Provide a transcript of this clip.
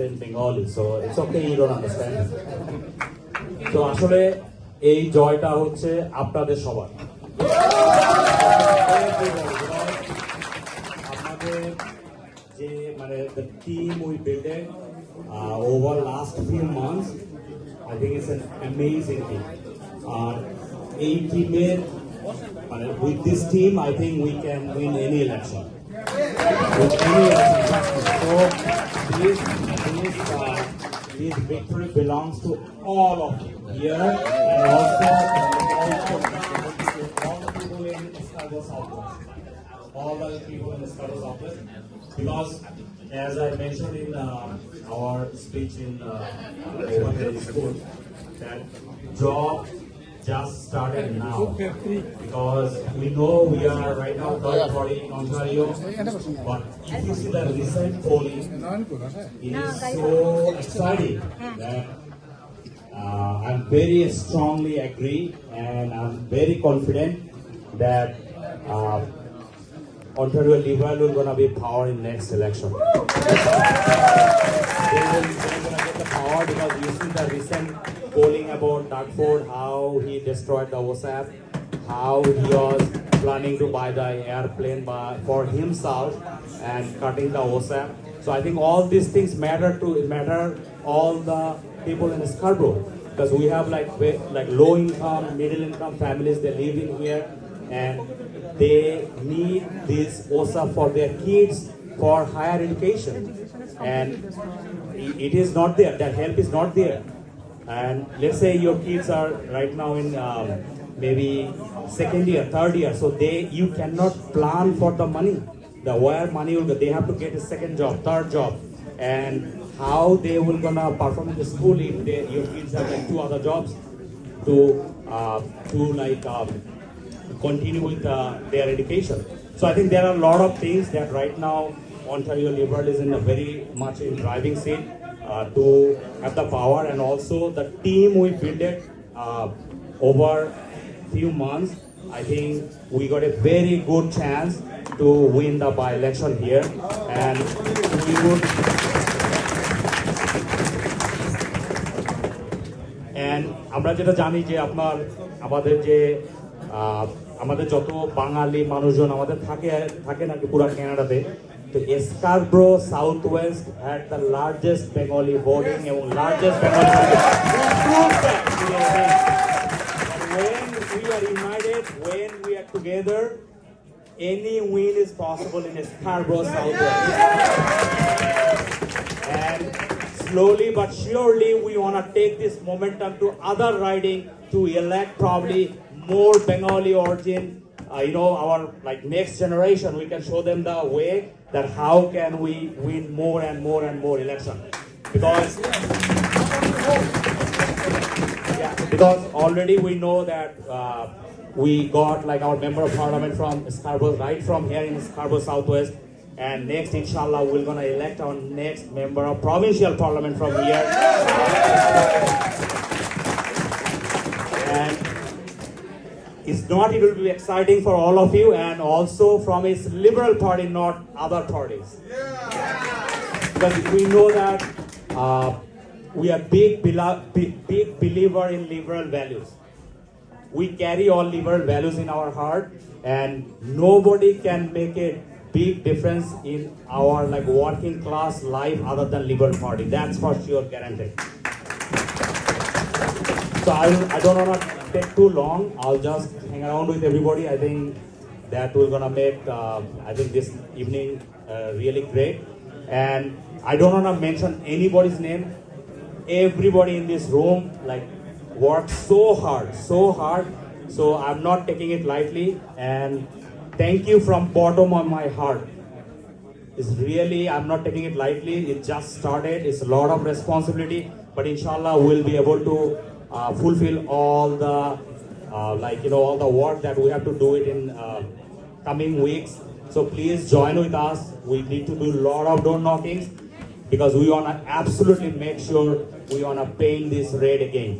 in Bengali, so it's okay you don't understand. So আসলে এই জয়টা হচ্ছে আপনাদের সবার। আপনাদের যে মানে the team we built over last few months, I think it's an amazing team. আর এই টিমের মানে with this team, I think we can win any election. With any election. So this victory belongs to all of you here and also all the people in Scarborough Southwest. All the people in Scarborough Southwest, because as I mentioned in our speech in Overhead School, that job just started now, because we know we are right now third party in Ontario, but if you see the recent polling, it is so exciting that I'm very strongly agree and I'm very confident that Ontario Liberal will gonna be power in next election. They're gonna get the power because you see the recent polling about Doug Ford, how he destroyed the WhatsApp, how he was planning to buy the airplane for himself and cutting the WhatsApp. So I think all these things matter all the people in Scarborough, because we have like low income, middle income families, they live in here and they need this WhatsApp for their kids for higher education, and it is not there, that help is not there. And let's say your kids are right now in maybe second year, third year, so you cannot plan for the money, where money will go. They have to get a second job, third job, and how they will gonna perform in the school if your kids have like 2 other jobs to continue with their education. So I think there are a lot of things that right now Ontario Liberal is in a very much in driving seat to have the power, and also the team we built it over few months. I think we got a very good chance to win the by-election here, and we would. And আমরা যেটা জানি যে আমাদের যত বাঙালি মানুষজন আমাদের থাকে নাকি পুরো কানাডাতে, তো Scarborough south West had the largest Bengali voting এবং largest Bengali when we are united, when we are together, any win is possible in Scarborough Southwest. And slowly but surely we want to take this momentum to other riding to elect probably more Bengali origin, our next generation. We can show them the way that how can we win more and more and more election, because already we know that we got our member of parliament from Scarborough, right from here in Scarborough Southwest, and next inshallah we're gonna elect our next member of provincial parliament from here. And it will be exciting for all of you, and also from its Liberal Party, not other parties. Because we know that we are big believer in liberal values. We carry all liberal values in our heart, and nobody can make a big difference in our working class life other than Liberal Party. That's for sure guaranteed. So I don't want to take too long. I'll just hang around with everybody. I think that we're gonna make this evening really great. And I don't want to mention anybody's name. Everybody in this room worked so hard. So I'm not taking it lightly. And thank you from bottom of my heart. It's really, I'm not taking it lightly. It just started. It's a lot of responsibility, but inshallah we'll be able to fulfill all the all the work that we have to do it in coming weeks. So please join with us. We need to do a lot of door knockings, because we want to absolutely make sure we want to paint this red again.